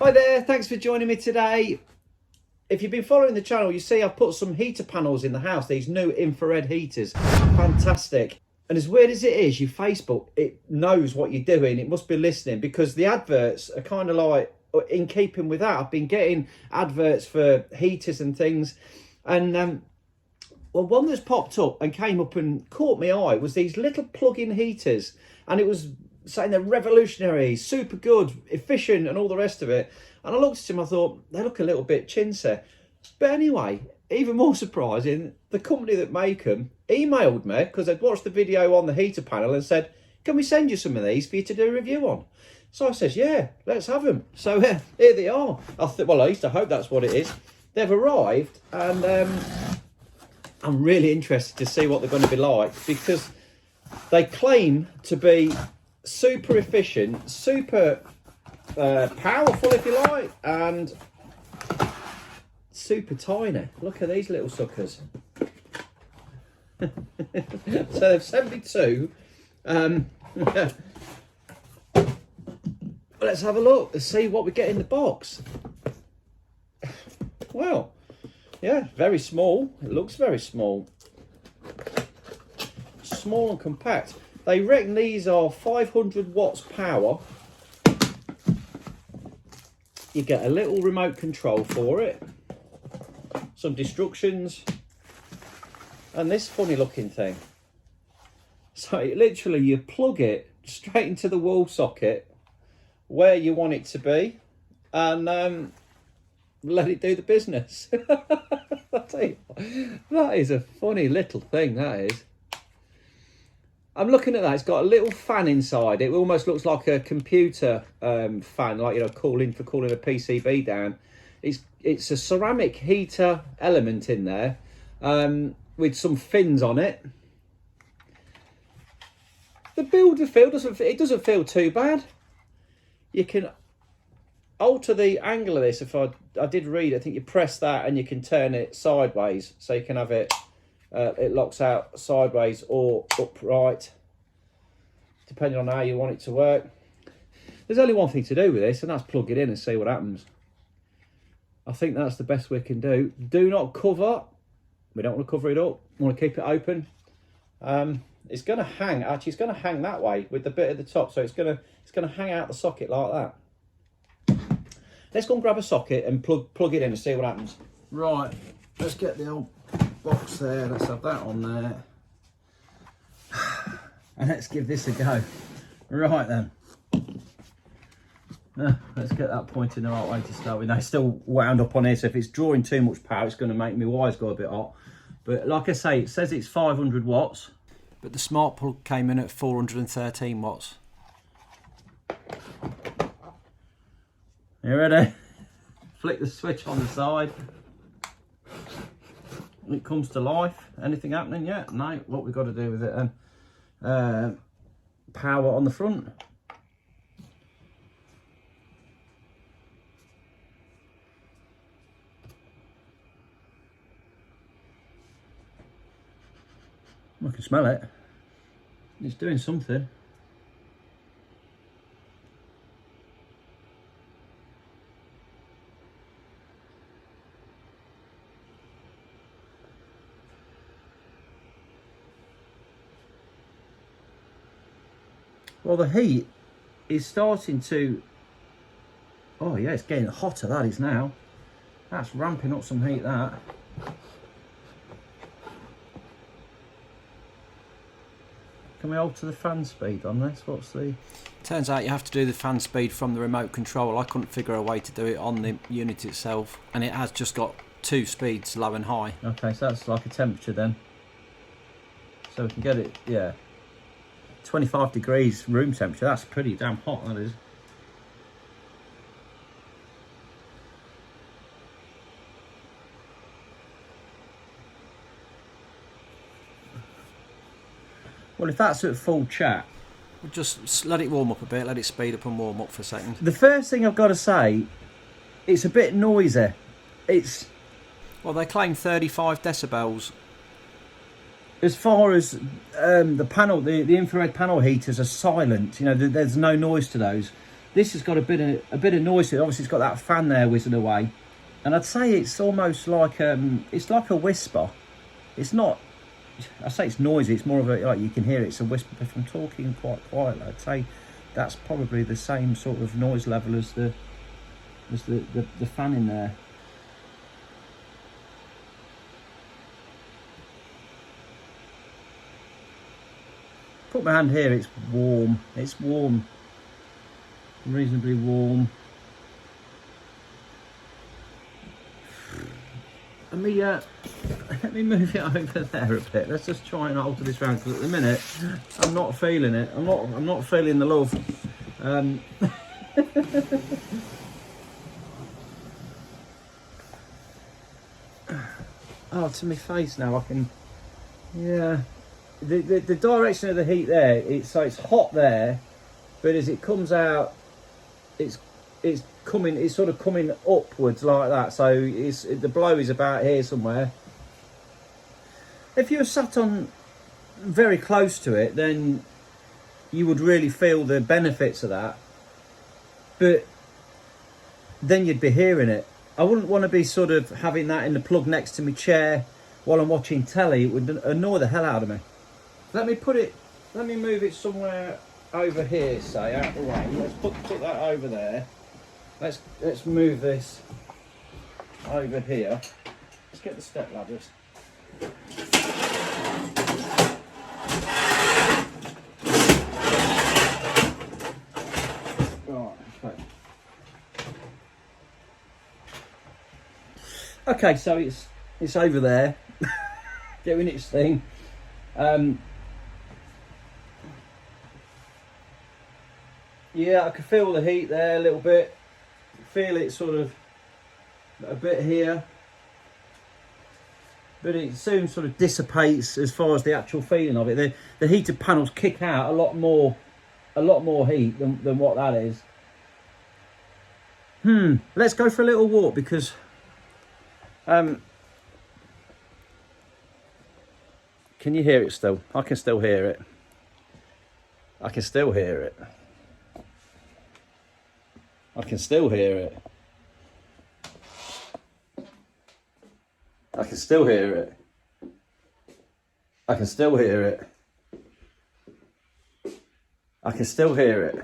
Hi there, thanks for joining me today. If you've been following the channel, you see I've put some heater panels in the house, these new infrared heaters. Fantastic. And as weird as it is, your Facebook, it knows what you're doing. It must be listening, because the adverts are kind of like in keeping with that. I've been getting adverts for heaters and things. And well, one that's popped up and came up and caught my eye was these little plug-in heaters. And it was saying they're revolutionary, super good, efficient, and all the rest of it. And I looked at them, I thought, they look a little bit chintzy. But anyway, even more surprising, the company that make them emailed me, because they'd watched the video on the heater panel, and said, can we send you some of these for you to do a review on? So I says, yeah, let's have them. So here they are. I thought, well, at least I hope that's what it is. They've arrived, and I'm really interested to see what they're going to be like, because they claim to be super efficient, super powerful, if you like, and super tiny. Look at these little suckers. So they've sent me two. Let's have a look and see what we get in the box. Well, yeah, very small. It looks very small. Small and compact. They reckon these are 500 watts power. You get a little remote control for it, some instructions, and this funny looking thing. So literally you plug it straight into the wall socket where you want it to be, and let it do the business. I tell you, that is a funny little thing, that is. I'm looking at that. It's got a little fan inside. It almost looks like a computer fan, like, you know, cooling a PCB down. It's a ceramic heater element in there, with some fins on it. The builder feel doesn't feel too bad. You can alter the angle of this. If I did read, I think you press that and you can turn it sideways, so you can have it. It locks out sideways or upright, depending on how you want it to work. There's only one thing to do with this, and that's plug it in and see what happens. I think that's the best we can do. Do not cover. We don't want to cover it up. We want to keep it open. It's going to hang. Actually, it's going to hang that way with the bit at the top, so it's going to hang out the socket like that. Let's go and grab a socket and plug it in and see what happens. Right, let's get the old box there. Let's have that on there. And let's give this a go. Right then. Let's get that pointing the right way to start with. Now, it's still wound up on here, so if it's drawing too much power, it's going to make my wires go a bit hot. But like I say, it says it's 500 watts. But the smart plug came in at 413 watts. You ready? Flick the switch on the side. It comes to life. Anything happening yet? No. What we've got to do with it then? Power on the front. I can smell it. It's doing something. Well, the heat is starting to... Oh yeah, it's getting hotter, that is now. That's ramping up some heat, that. Can we alter the fan speed on this? What's the... Turns out you have to do the fan speed from the remote control. I couldn't figure a way to do it on the unit itself. And it has just got two speeds, low and high. Okay, so that's like a temperature then. So we can get it, yeah. 25 degrees room temperature, that's pretty damn hot, that is. Well, if that's at full chat, we'll just let it warm up a bit, let it speed up and warm up for a second. The first thing I've got to say, it's a bit noisy. Well, they claim 35 decibels. As far as the panel, the infrared panel heaters are silent. You know, there's no noise to those. This has got a bit of noise. Obviously, it's got that fan there whizzing away, and I'd say it's almost like it's like a whisper. It's not. I say it's noisy. It's more of a, like, you can hear it. It's a whisper. If I'm talking quite quietly, I'd say that's probably the same sort of noise level as the fan in there. Put my hand here. It's warm. It's warm. Reasonably warm. Let me move it over there a bit. Let's just try and alter this round, because at the minute I'm not feeling it. I'm not feeling the love. Oh, to my face now. I can. Yeah. The direction of the heat there. It's hot there, but as it comes out, it's sort of coming upwards like that. So the blow is about here somewhere. If you were sat on very close to it, then you would really feel the benefits of that. But then you'd be hearing it. I wouldn't want to be sort of having that in the plug next to my chair while I'm watching telly. It would annoy the hell out of me. Let me move it somewhere over here, say, out the way. Let's put that over there. Let's move this over here. Let's get the step ladders. Right, okay. Okay, so it's over there, doing its thing. Yeah, I can feel the heat there a little bit. Feel it sort of a bit here, but it soon sort of dissipates as far as the actual feeling of it. The heated panels kick out a lot more heat than what that is. Let's go for a little walk, because can you hear it still? I can still hear it. I can still hear it. I can still hear it. I can still hear it. I can still hear it. I can still hear it.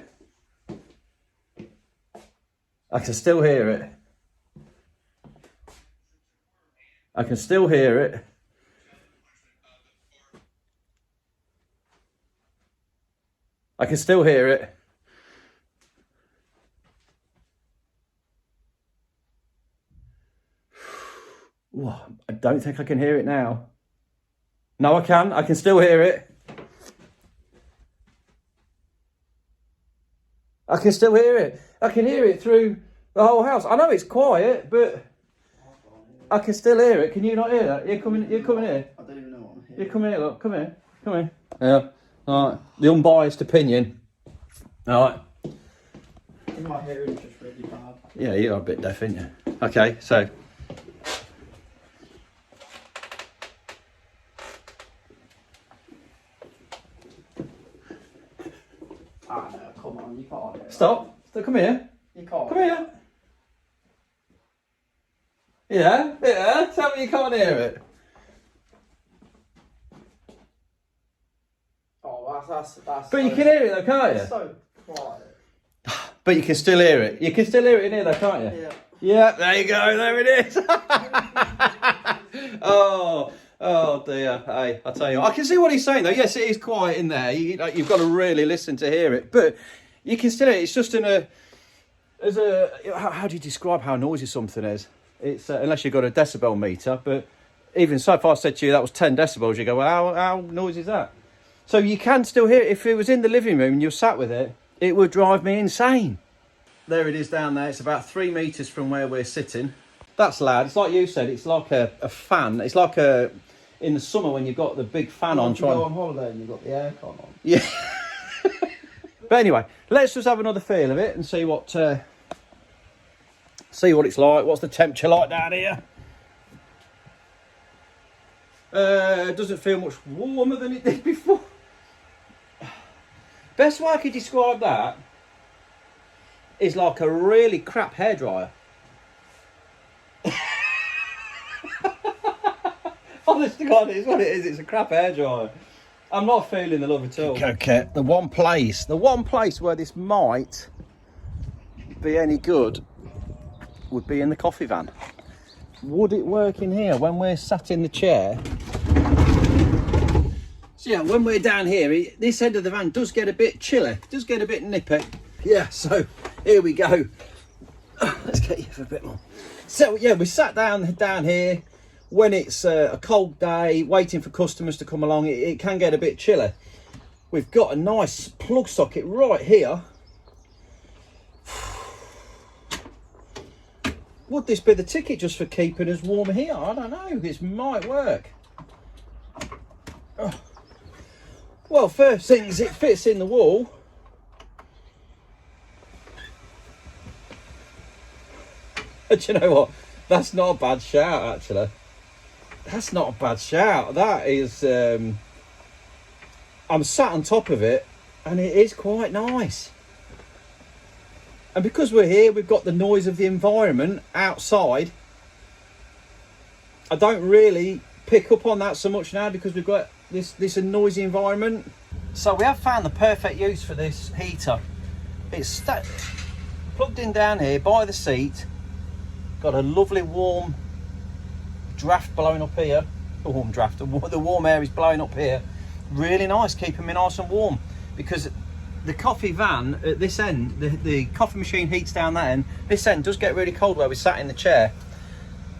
I can still hear it. I can still hear it. I can still hear it. Whoa, I don't think I can hear it now. No, I can still hear it. I can still hear it. I can hear it through the whole house. I know it's quiet, but I can still hear it. Can you not hear that? You're coming here. I don't even know what I'm hearing. You're coming here, look. Come here. Yeah. All right. The unbiased opinion. All right. You might hear it just really bad. Yeah, you're a bit deaf, aren't you? Okay, so. Ah, no, come on, you can't hear it. Stop. Come here. You can't. Come here. Yeah. Tell me you can't hear it. Oh, that's. But you can hear it though, can't you? It's so quiet. But you can still hear it. You can still hear it in here though, can't you? Yeah. Yeah, there you go. There it is. Oh dear. Hey, I tell you, I can see what he's saying though. Yes, it is quiet in there. You've got to really listen to hear it, but you can still hear it. It's just how do you describe how noisy something is? It's unless you've got a decibel meter. But even so, if I said to you that was 10 decibels, you go, well, how noisy is that? So you can still hear it. If it was in the living room and you sat with it, it would drive me insane. There it is down there. It's about 3 meters from where we're sitting. That's loud. It's like you said. It's like a fan. It's like in the summer when you've got the big fan on. You go on holiday and you've got the aircon on. Yeah. But anyway, let's just have another feel of it and see what it's like. What's the temperature like down here? It doesn't feel much warmer than it did before. Best way I could describe that is like a really crap hairdryer. Honest to God, it's what it is. It's a crap hairdryer. I'm not feeling the love at all. Okay, the one place where this might be any good would be in the coffee van. Would it work in here when we're sat in the chair? So yeah, when we're down here, this end of the van does get a bit chilly, does get a bit nippy. Yeah, so here we go. Let's get you for a bit more. So yeah, we sat down here. When it's a cold day, waiting for customers to come along, it can get a bit chilly. We've got a nice plug socket right here. Would this be the ticket just for keeping us warm here? I don't know. This might work. Oh. Well, first things, it fits in the wall. Do you know what? That's not a bad shout, actually. That's not a bad shout. That is, I'm sat on top of it and it is quite nice. And because we're here, we've got the noise of the environment outside. I don't really pick up on that so much now because we've got this noisy environment. So we have found the perfect use for this heater. It's plugged in down here by the seat. Got a lovely warm draft blowing up here. A warm draft, the warm air is blowing up here. Really nice, keeping me nice and warm. Because the coffee van at this end, the coffee machine heats down that end. This end does get really cold where we sat in the chair.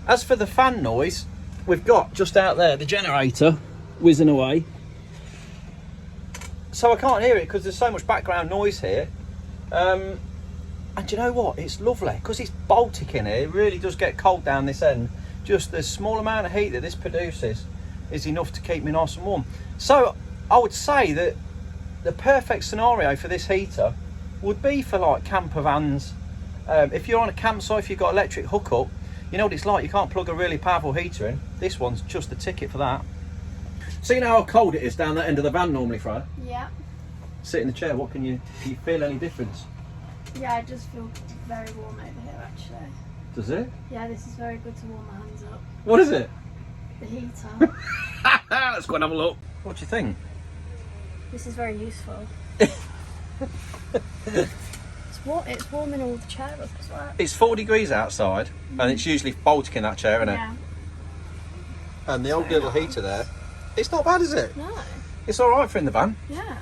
As for the fan noise, we've got just out there the generator whizzing away. So I can't hear it because there's so much background noise here. And you know what? It's lovely because it's Baltic in here. It really does get cold down this end. Just the small amount of heat that this produces is enough to keep me nice and warm. So I would say that the perfect scenario for this heater would be for like camper vans. If you're on a campsite, if you've got electric hookup, you know what it's like. You can't plug a really powerful heater in. This one's just the ticket for that. So you know how cold it is down that end of the van normally, Freya? Yeah. Sit in the chair. What can you feel any difference? Yeah, I just feel very warm over here actually. Does it? Yeah, this is very good to warm my hands up. What is it? The heater. Let's go and have a look. What do you think? This is very useful. It's warming all the chair up as well. It's 4 degrees outside, and it's usually Baltic in that chair, isn't it? Yeah. And the old little heater there, it's not bad, is it? No. It's all right for in the van. Yeah.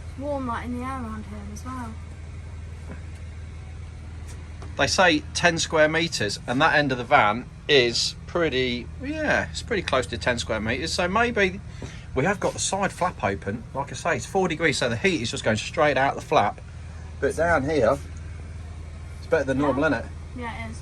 It's warm like in the air around here as well. They say 10 square metres, and that end of the van is pretty, yeah, it's pretty close to 10 square metres. So maybe we have got the side flap open. Like I say, it's 4 degrees, so the heat is just going straight out the flap. But down here, it's better than normal, isn't it? Yeah, it is.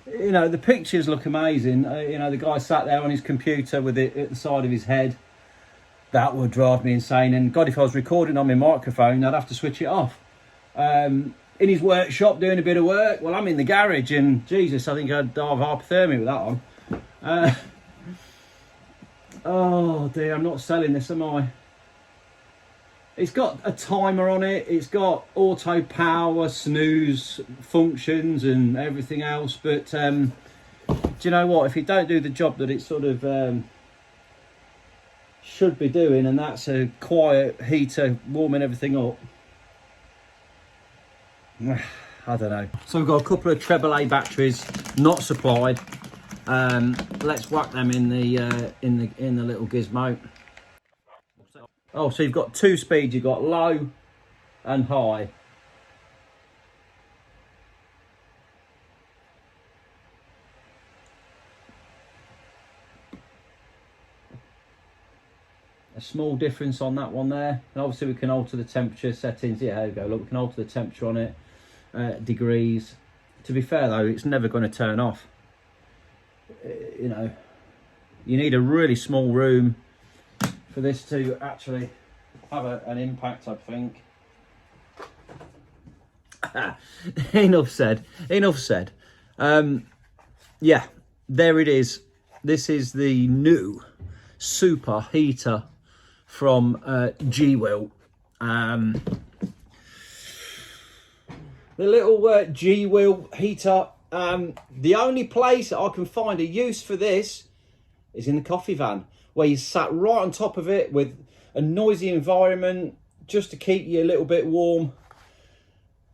You know, the pictures look amazing. You know, the guy sat there on his computer with it at the side of his head. That would drive me insane. And God, if I was recording on my microphone, I'd have to switch it off. In his workshop doing a bit of work. Well, I'm in the garage, and Jesus, I think I'd die of hypothermia with that on. Oh dear, I'm not selling this, am I? It's got a timer on it. It's got auto power, snooze functions and everything else. But do you know what? If it don't do the job that it sort of should be doing, and that's a quiet heater warming everything up, I don't know. So we've got a couple of AAA batteries not supplied. Let's whack them in the little gizmo. Oh, so you've got two speeds. You've got low and high. A small difference on that one there. And obviously we can alter the temperature settings. Yeah, there we go. Look, we can alter the temperature on it, degrees. To be fair though, it's never going to turn off. You know, you need a really small room for this to actually have an impact, I think. Enough said. Yeah, there it is. This is the new super heater from G-Will. The little G-Will heater. The only place that I can find a use for this is in the coffee van, where you sat right on top of it with a noisy environment just to keep you a little bit warm.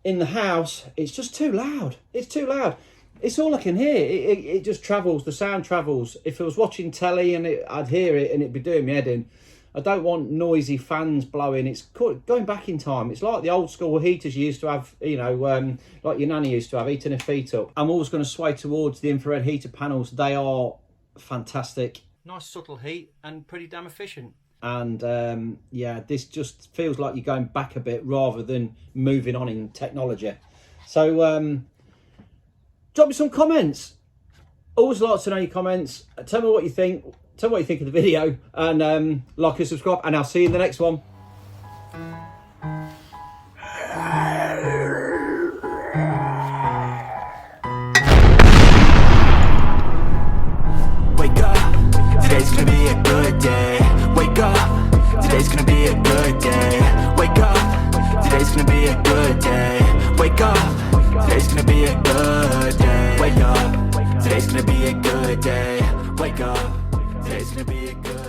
In the house, it's just too loud. It's too loud. It's all I can hear. It just travels. The sound travels. If I was watching telly and I'd hear it and it'd be doing my head in. I don't want noisy fans blowing. It's going back in time. It's like the old school heaters you used to have, you know, like your nanny used to have, heating her feet up. I'm always going to sway towards the infrared heater panels. They are fantastic. Nice subtle heat and pretty damn efficient. And yeah, this just feels like you're going back a bit rather than moving on in technology. So drop me some comments. Always like to know your comments. Tell me what you think. Tell me what you think of the video, and like and subscribe, and I'll see you in the next one. Wake up, today's gonna be a good day. Wake up, today's gonna be a good day. Wake up, today's gonna be a good day. Wake up, today's gonna be a good day. Wake up, today's gonna be a good day. Wake up, today's gonna be a good day.